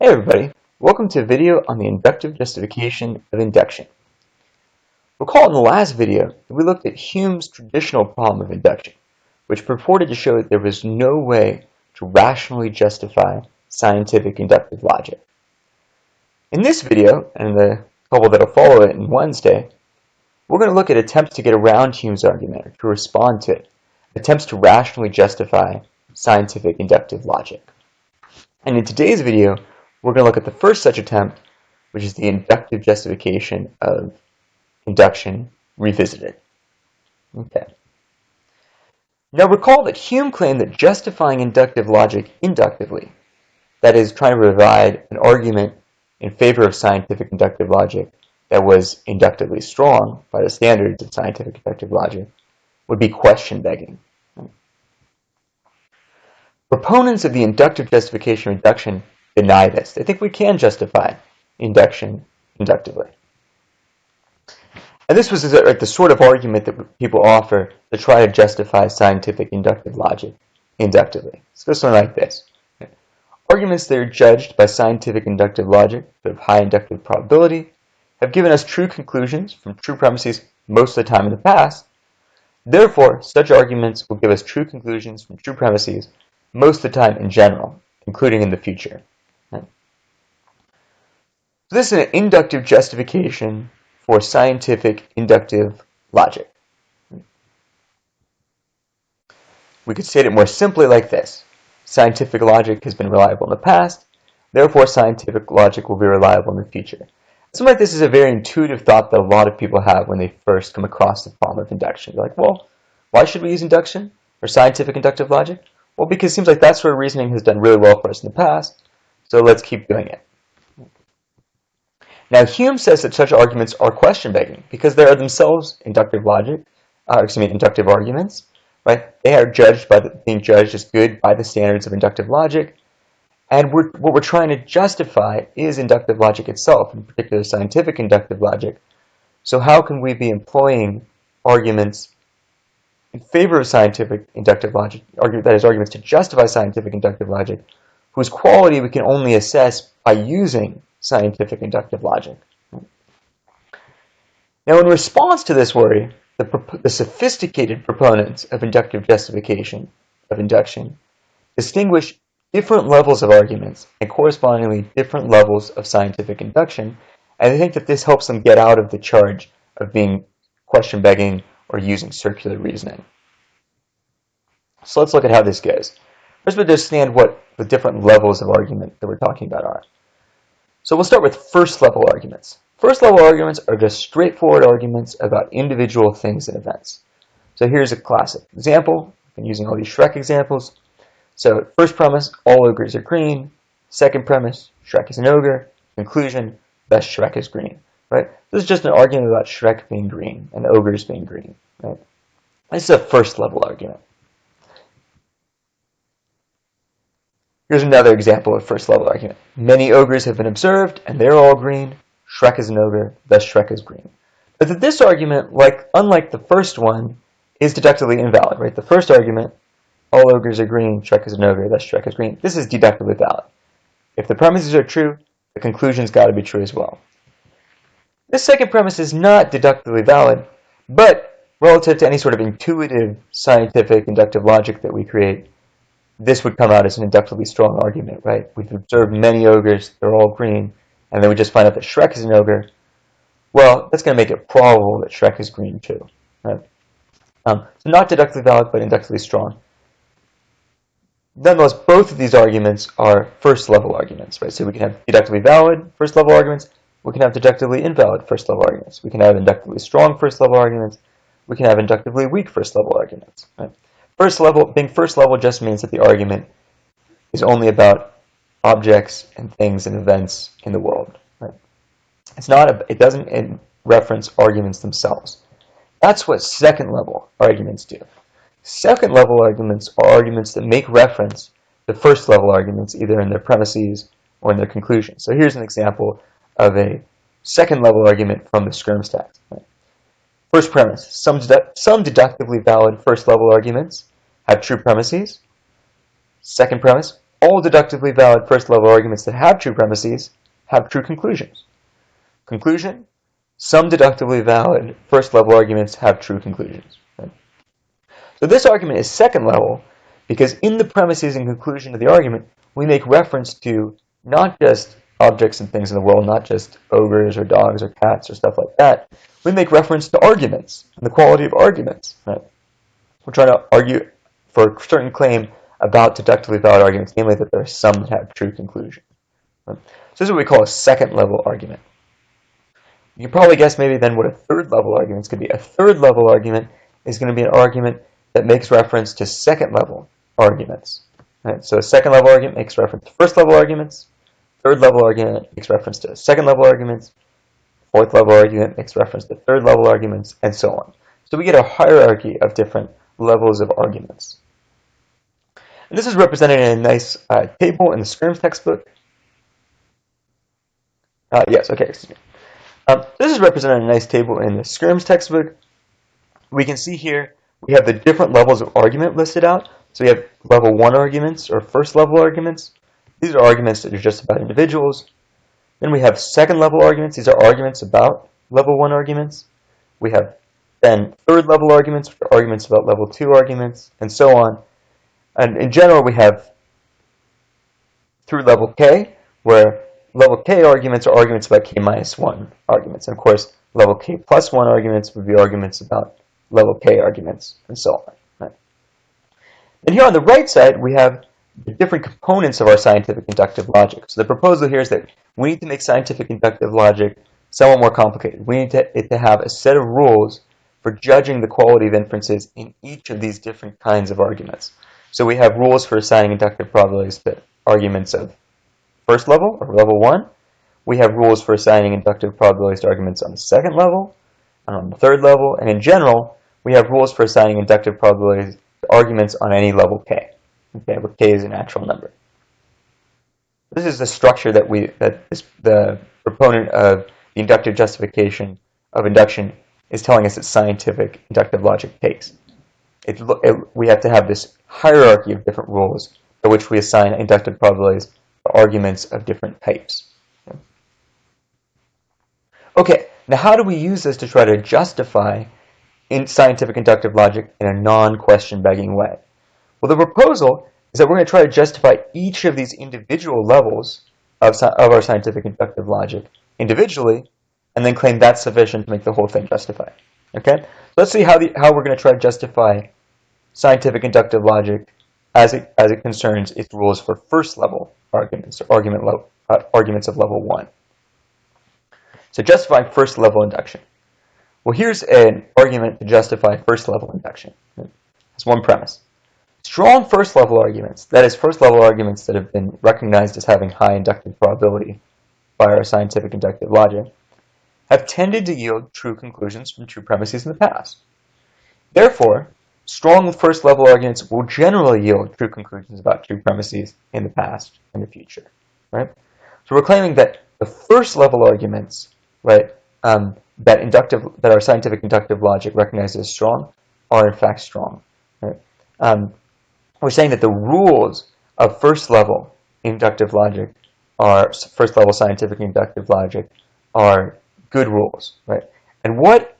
Hey everybody, welcome to a video on the inductive justification of induction. Recall in the last video that we looked at Hume's traditional problem of induction, which purported to show that there was no way to rationally justify scientific inductive logic. In this video, and the couple that will follow it on Wednesday, we're going to look at attempts to get around Hume's argument, or to respond to it, attempts to rationally justify scientific inductive logic. And in today's video, we're going to look at the first such attempt, which is the inductive justification of induction revisited. Okay. Now recall that Hume claimed that justifying inductive logic inductively, that is, trying to provide an argument in favor of scientific inductive logic that was inductively strong by the standards of scientific inductive logic, would be question-begging. Proponents of the inductive justification of induction deny this. They think we can justify induction inductively. And this was the sort of argument that people offer to try to justify scientific inductive logic inductively. So it's something like this. Arguments that are judged by scientific inductive logic that have high inductive probability have given us true conclusions from true premises most of the time in the past. Therefore, such arguments will give us true conclusions from true premises most of the time in general, including in the future. So this is an inductive justification for scientific inductive logic. We could state it more simply like this. Scientific logic has been reliable in the past, therefore scientific logic will be reliable in the future. Something like this is a very intuitive thought that a lot of people have when they first come across the problem of induction. They're like, well, why should we use induction or scientific inductive logic? Well, because it seems like that sort of reasoning has done really well for us in the past, so let's keep doing it. Now, Hume says that such arguments are question-begging because they are themselves inductive arguments, right? They are being judged as good by the standards of inductive logic, and what we're trying to justify is inductive logic itself, in particular scientific inductive logic. So how can we be employing arguments in favor of scientific inductive logic, that is, arguments to justify scientific inductive logic, whose quality we can only assess by using scientific inductive logic? Now, in response to this worry, the sophisticated proponents of inductive justification of induction distinguish different levels of arguments and correspondingly different levels of scientific induction, and they think that this helps them get out of the charge of being question-begging or using circular reasoning. So let's look at how this goes. First, we'll understand what the different levels of argument that we're talking about are. So we'll start with first-level arguments. First-level arguments are just straightforward arguments about individual things and events. So here's a classic example. I've been using all these Shrek examples. So first premise, all ogres are green. Second premise, Shrek is an ogre. Conclusion, thus Shrek is green. Right? This is just an argument about Shrek being green and ogres being green. Right? This is a first-level argument. Here's another example of first-level argument. Many ogres have been observed, and they're all green. Shrek is an ogre, thus Shrek is green. But that this argument, unlike the first one, is deductively invalid. Right? The first argument, all ogres are green, Shrek is an ogre, thus Shrek is green. This is deductively valid. If the premises are true, the conclusion's got to be true as well. This second premise is not deductively valid, but relative to any sort of intuitive scientific inductive logic that we create, this would come out as an inductively strong argument, right? We've observed many ogres, they're all green, and then we just find out that Shrek is an ogre. Well, that's going to make it probable that Shrek is green too, right? So not deductively valid, but inductively strong. Nonetheless, both of these arguments are first-level arguments, right? So we can have deductively valid first-level arguments, we can have deductively invalid first-level arguments. We can have inductively strong first-level arguments, we can have inductively weak first-level arguments, right? Being first level just means that the argument is only about objects and things and events in the world. Right? It doesn't reference arguments themselves. That's what second level arguments do. Second level arguments are arguments that make reference to first level arguments, either in their premises or in their conclusions. So here's an example of a second level argument from the Skirms text. Right? First premise, some deductively valid first level arguments have true premises. Second premise, all deductively valid first level arguments that have true premises have true conclusions. Conclusion, some deductively valid first level arguments have true conclusions. Right? So this argument is second level because in the premises and conclusion of the argument, we make reference to not just objects and things in the world, not just ogres or dogs or cats or stuff like that. We make reference to arguments and the quality of arguments. Right? We're trying to argue for a certain claim about deductively valid arguments, namely that there are some that have true conclusions. Right? So this is what we call a second level argument. You can probably guess maybe then what a third level argument could be. A third level argument is going to be an argument that makes reference to second level arguments. Right? So a second level argument makes reference to first level arguments. Third level argument makes reference to second level arguments. Fourth level argument makes reference to third level arguments, and so on. So we get a hierarchy of different levels of arguments. And this is represented in a nice table in the Scrims textbook. Yes, okay, excuse me. This is represented in a nice table in the Scrims textbook. We can see here we have the different levels of argument listed out. So we have level 1 arguments or first level arguments. These are arguments that are just about individuals. Then we have second level arguments. These are arguments about level 1 arguments. We have then third level arguments, which are arguments about level 2 arguments, and so on. And in general, we have through level K, where level K arguments are arguments about K minus 1 arguments. And of course, level K plus 1 arguments would be arguments about level K arguments, and so on. Right? And here on the right side, we have the different components of our scientific inductive logic. So the proposal here is that we need to make scientific inductive logic somewhat more complicated. We need it to have a set of rules for judging the quality of inferences in each of these different kinds of arguments. So we have rules for assigning inductive probabilities to arguments of first level, or level 1. We have rules for assigning inductive probabilities to arguments on the second level, and on the third level, and in general, we have rules for assigning inductive probabilities to arguments on any level K, okay, where K is a natural number. This is the structure that the proponent of the inductive justification of induction is telling us that scientific inductive logic takes. We have to have this hierarchy of different rules by which we assign inductive probabilities to arguments of different types. Okay, now how do we use this to try to justify in scientific inductive logic in a non-question begging way? Well, the proposal is that we're going to try to justify each of these individual levels of our scientific inductive logic individually, and then claim that's sufficient to make the whole thing justified. Okay, so let's see how we're going to try to justify scientific inductive logic as it concerns its rules for first level arguments or arguments of level 1. So justifying first level induction. Well, here's an argument to justify first level induction. It's one premise. Strong first level arguments, that is first level arguments that have been recognized as having high inductive probability by our scientific inductive logic, have tended to yield true conclusions from true premises in the past. Therefore, strong first level arguments will generally yield true conclusions about true premises in the past and the future. Right? So we're claiming that the first level arguments, right, that our scientific inductive logic recognizes as strong are in fact strong. Right? We're saying that the rules of first level inductive logic first level scientific inductive logic are good rules, right? And what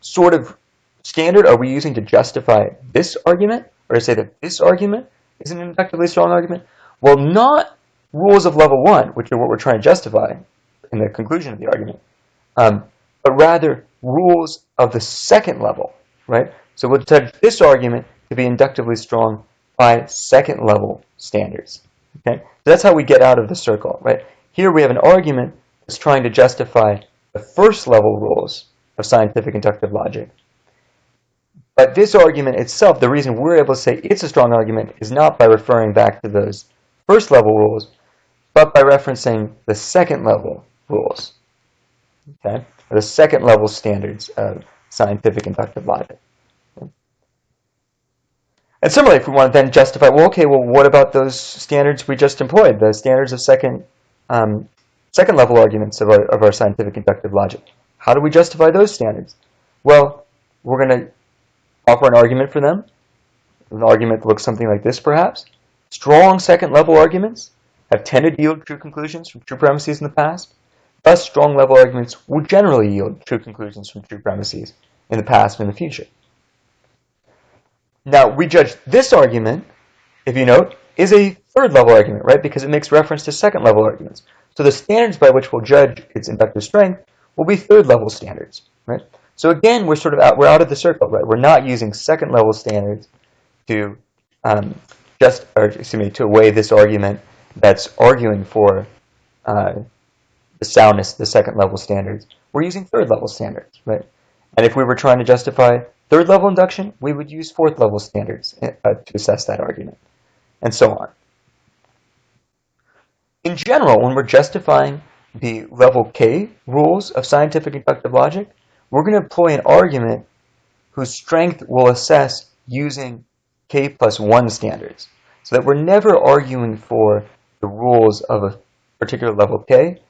sort of standard are we using to justify this argument, or to say that this argument is an inductively strong argument? Well, not rules of level 1, which are what we're trying to justify in the conclusion of the argument, but rather rules of the second level, right? So we'll judge this argument to be inductively strong by second level standards. Okay, so that's how we get out of the circle, right? Here we have an argument that's trying to justify the first level rules of scientific inductive logic. But this argument itself, the reason we're able to say it's a strong argument is not by referring back to those first level rules, but by referencing the second level rules, okay, or the second level standards of scientific inductive logic. And similarly, if we want to then justify, well, okay, well, what about those standards we just employed, the standards of second level arguments of our scientific inductive logic? How do we justify those standards? Well, we're going to offer an argument for them, an argument that looks something like this, perhaps. Strong second-level arguments have tended to yield true conclusions from true premises in the past. Thus, strong level arguments will generally yield true conclusions from true premises in the past and in the future. Now, we judge this argument, if you note, is a third-level argument, right? Because it makes reference to second-level arguments. So the standards by which we'll judge its inductive strength will be third-level standards, right? So again, we're out of the circle, right? We're not using second-level standards to to weigh this argument that's arguing for the soundness of the second-level standards. We're using third-level standards, right? And if we were trying to justify third-level induction, we would use fourth-level standards to assess that argument, and so on. In general, when we're justifying the level K rules of scientific inductive logic, we're going to employ an argument whose strength we'll assess using K plus 1 standards, so that we're never arguing for the rules of a particular level K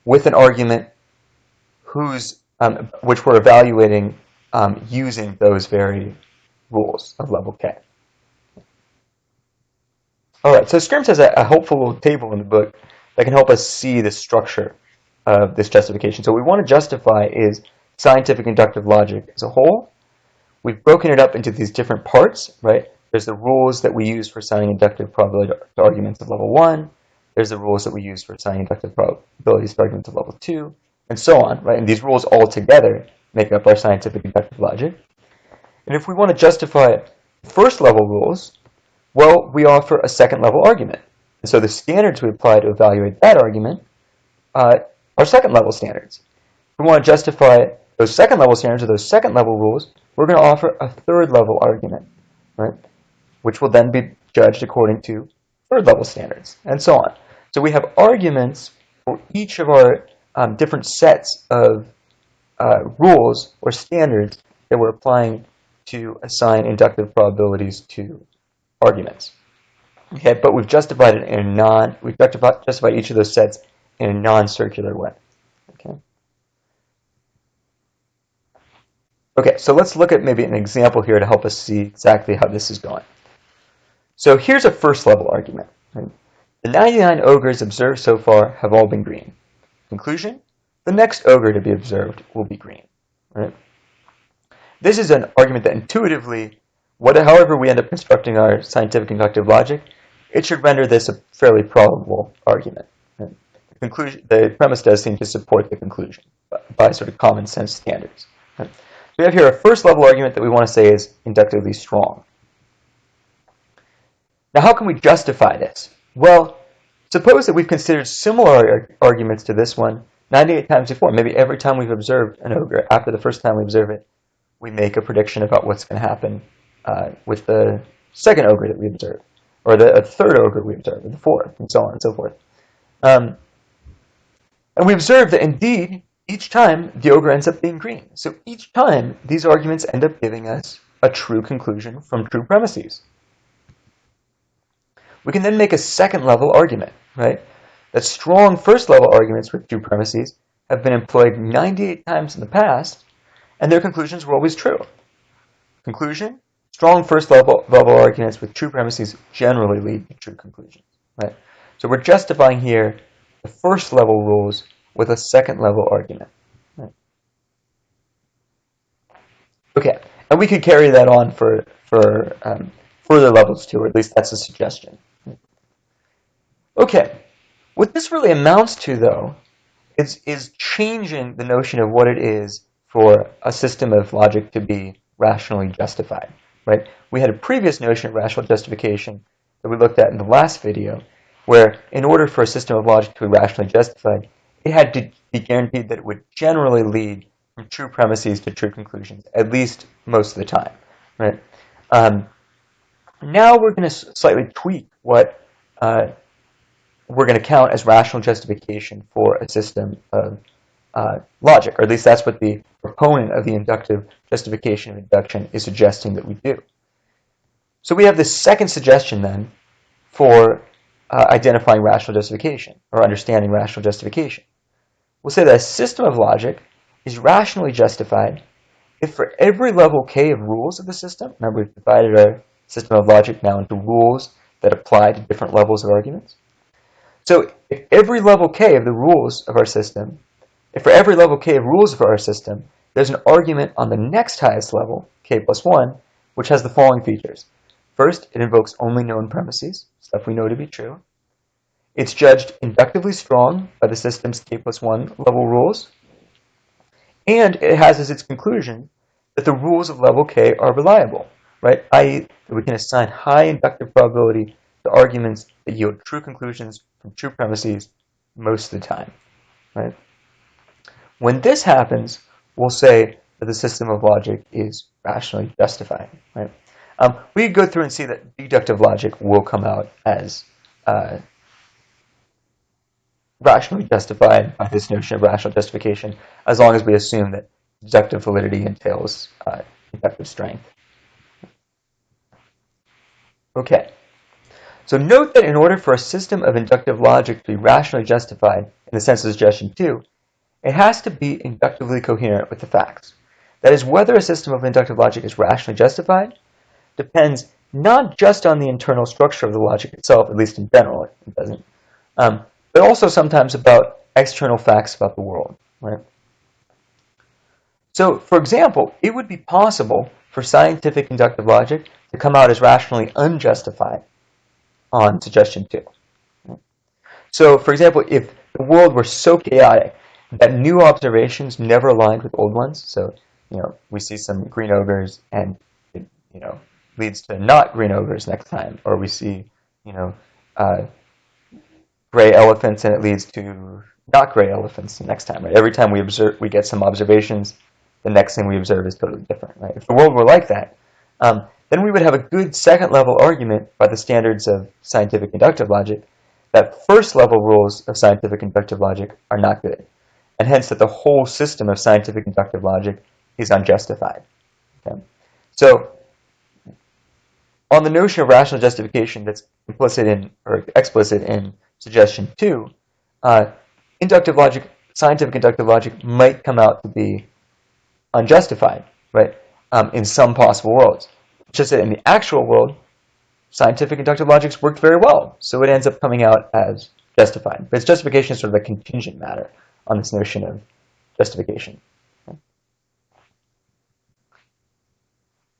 with an argument which we're evaluating using those very rules of level K. All right, so Scrimps has a helpful little table in the book that can help us see the structure of this justification. So what we want to justify is scientific inductive logic as a whole. We've broken it up into these different parts, right? There's the rules that we use for assigning inductive probability to arguments of level 1. There's the rules that we use for assigning inductive probabilities to arguments of level 2, and so on, right? And these rules all together make up our scientific inductive logic. And if we want to justify first-level rules, well, we offer a second-level argument. And so the standards we apply to evaluate that argument are second-level standards. If we want to justify those second-level standards or those second-level rules, we're going to offer a third-level argument, right? Which will then be judged according to third-level standards, and so on. So we have arguments for each of our different sets of rules or standards that we're applying to assign inductive probabilities to arguments. Okay, but we've justified it in we've justified each of those sets in a non-circular way. Okay. Okay, so let's look at maybe an example here to help us see exactly how this is going. So here's a first-level argument. Right? The 99 ogres observed so far have all been green. Conclusion: the next ogre to be observed will be green. Right? This is an argument that intuitively, however we end up constructing our scientific inductive logic, it should render this a fairly probable argument. Right? The premise does seem to support the conclusion by sort of common sense standards. Right? So we have here a first-level argument that we want to say is inductively strong. Now, how can we justify this? Well, suppose that we've considered similar arguments to this one 98 times before. Maybe every time we've observed an ogre, after the first time we observe it, we make a prediction about what's going to happen with the second ogre that we observe, or the third ogre we observe, or the fourth, and so on and so forth. And we observe that indeed, each time the ogre ends up being green. So each time, these arguments end up giving us a true conclusion from true premises. We can then make a second-level argument, right? That strong first-level arguments with true premises have been employed 98 times in the past, and their conclusions were always true. Conclusion: strong first-level arguments with true premises generally lead to true conclusions, right? So we're justifying here the first-level rules with a second-level argument. Right? Okay, and we could carry that on for further levels too, or at least that's a suggestion. Okay, what this really amounts to, though, is changing the notion of what it is for a system of logic to be rationally justified, right? We had a previous notion of rational justification that we looked at in the last video, where in order for a system of logic to be rationally justified, it had to be guaranteed that it would generally lead from true premises to true conclusions, at least most of the time, right? Now we're going to slightly tweak what we're going to count as rational justification for a system of logic, or at least that's what the proponent of the inductive justification of induction is suggesting that we do. So we have this second suggestion then for identifying rational justification, or understanding rational justification. We'll say that a system of logic is rationally justified if for every level K of rules of the system, remember we've divided our system of logic now into rules that apply to different levels of arguments. So if every level k of the rules of our system, if for every level k of rules of our system, there's an argument on the next highest level, k plus 1, which has the following features. First, it invokes only known premises, stuff we know to be true. It's judged inductively strong by the system's k plus 1 level rules. And it has as its conclusion that the rules of level k are reliable, right? i.e., that we can assign high inductive probability to arguments that yield true conclusions from true premises most of the time, right? When this happens, we'll say that the system of logic is rationally justified, right? We could go through and see that deductive logic will come out as rationally justified by this notion of rational justification, as long as we assume that deductive validity entails inductive strength. Okay, so note that in order for a system of inductive logic to be rationally justified in the sense of suggestion 2, it has to be inductively coherent with the facts. That is, whether a system of inductive logic is rationally justified depends not just on the internal structure of the logic itself, at least in general, it doesn't, but also sometimes about external facts about the world, right? So, for example, it would be possible for scientific inductive logic to come out as rationally unjustified on suggestion 2. So, for example, if the world were so chaotic that new observations never aligned with old ones, so, we see some green ogres and it, leads to not green ogres next time, or we see, gray elephants and it leads to not gray elephants the next time, right? Every time we get some observations, the next thing we observe is totally different, right? If the world were like that, then we would have a good second-level argument by the standards of scientific inductive logic that first-level rules of scientific inductive logic are not good, and hence that the whole system of scientific inductive logic is unjustified. Okay? So, on the notion of rational justification that's implicit in or explicit in suggestion 2, scientific inductive logic might come out to be unjustified, right? In some possible worlds. Just that in the actual world, scientific inductive logic's worked very well, so it ends up coming out as justified. But its justification is sort of a contingent matter on this notion of justification.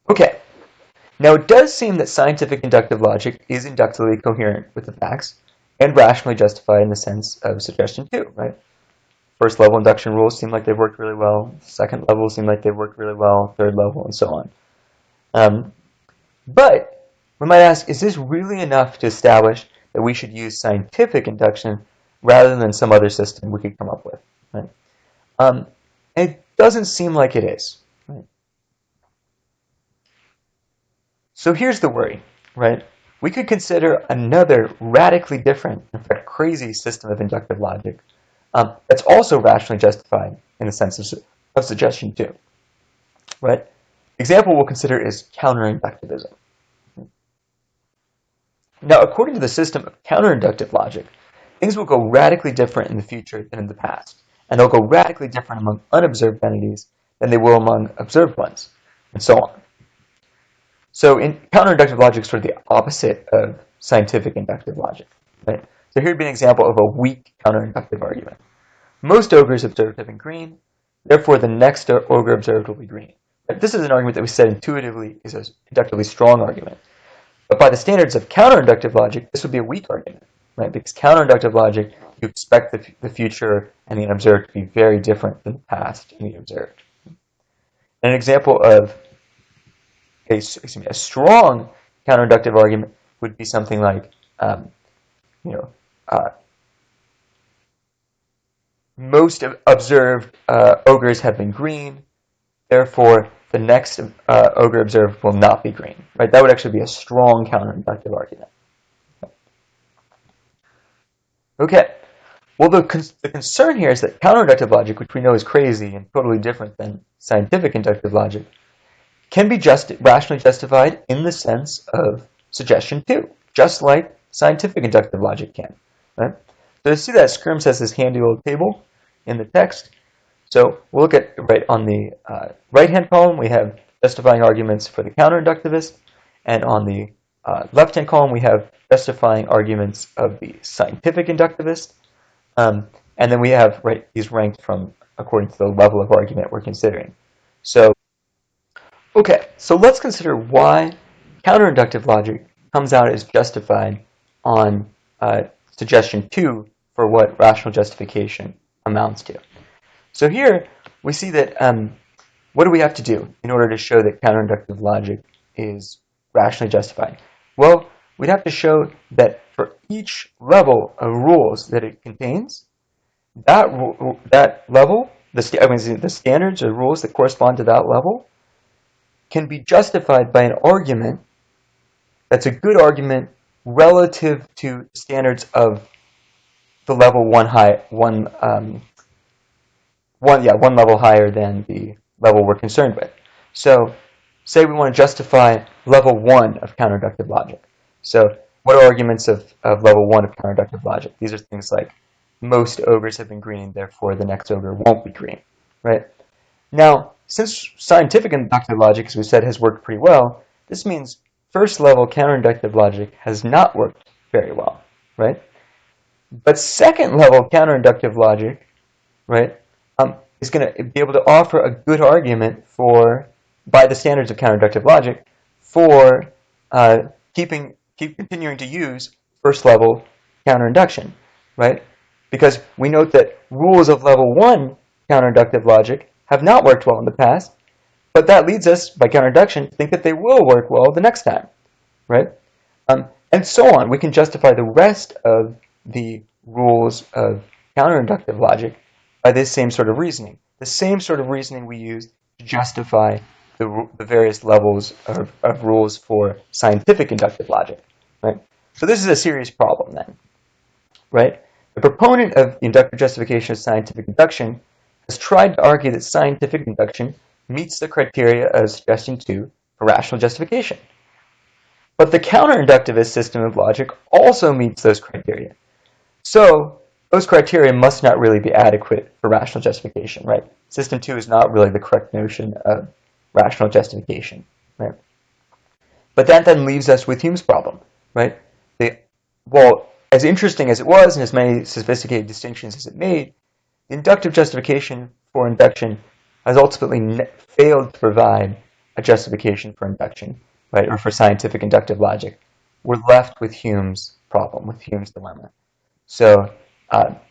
Okay. Now, it does seem that scientific inductive logic is inductively coherent with the facts and rationally justified in the sense of suggestion 2, right? First level induction rules seem like they've worked really well. Second level seem like they've worked really well. Third level, and so on. But we might ask, is this really enough to establish that we should use scientific induction rather than some other system we could come up with? Right? It doesn't seem like it is. Right? So here's the worry, right? We could consider another radically different, in fact crazy system of inductive logic that's also rationally justified in the sense of suggestion 2. Right? The example we'll consider is counterinductivism. Now, according to the system of counterinductive logic, things will go radically different in the future than in the past, and they'll go radically different among unobserved entities than they will among observed ones, and so on. So in counterinductive logic is sort of the opposite of scientific inductive logic. Right? So here would be an example of a weak counterinductive argument. Most ogres observed have been green, therefore the next ogre observed will be green. Right? This is an argument that we said intuitively is an inductively strong argument. But by the standards of counterinductive logic, this would be a weak argument, right? Because counterinductive logic, you expect the future and the unobserved to be very different than the past and the observed. An example of a strong counterinductive argument would be something like, most observed ogres have been green, therefore the next ogre observed will not be green. Right? That would actually be a strong counterinductive argument. Okay. Well, the concern here is that counterinductive logic, which we know is crazy and totally different than scientific inductive logic, can be rationally justified in the sense of suggestion 2, just like scientific inductive logic can. Right? So to see that, Scrim has this handy little table in the text. So we'll look at right on the right-hand column, we have justifying arguments for the counterinductivist, and on the left-hand column, we have justifying arguments of the scientific inductivist, and then we have these ranked from according to the level of argument we're considering. So, okay, so let's consider why counterinductive logic comes out as justified on suggestion 2 for what rational justification amounts to. So here we see that what do we have to do in order to show that counterinductive logic is rationally justified? Well, we'd have to show that for each level of rules that it contains, that level, the standards or rules that correspond to that level, can be justified by an argument that's a good argument relative to standards of the level one level higher than the level we're concerned with. So, say we want to justify level 1 of counterinductive logic. So, what are arguments of level 1 of counterinductive logic? These are things like most ogres have been green, therefore the next ogre won't be green, right? Now, since scientific inductive logic, as we said, has worked pretty well, this means first level counterinductive logic has not worked very well, right? But second level counterinductive logic, right, is going to be able to offer a good argument for, by the standards of counterinductive logic, for continuing to use first level counterinduction, right? Because we note that rules of level 1 counterinductive logic have not worked well in the past, but that leads us, by counterinduction, to think that they will work well the next time, right? And so on. We can justify the rest of the rules of counterinductive logic by this same sort of reasoning. The same sort of reasoning we use to justify the various levels of rules for scientific inductive logic, right? So this is a serious problem then, right? The proponent of the inductive justification of scientific induction has tried to argue that scientific induction meets the criteria of suggestion 2 for rational justification. But the counterinductivist system of logic also meets those criteria. So those criteria must not really be adequate for rational justification, right? System 2 is not really the correct notion of rational justification, right? But that then leaves us with Hume's problem, right? Well, as interesting as it was and as many sophisticated distinctions as it made, the inductive justification for induction has ultimately failed to provide a justification for induction, right, or for scientific inductive logic. We're left with Hume's problem, with Hume's dilemma. So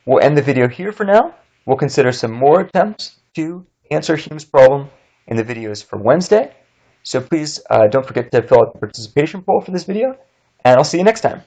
we'll end the video here for now. We'll consider some more attempts to answer Hume's problem in the videos for Wednesday. So please don't forget to fill out the participation poll for this video, and I'll see you next time.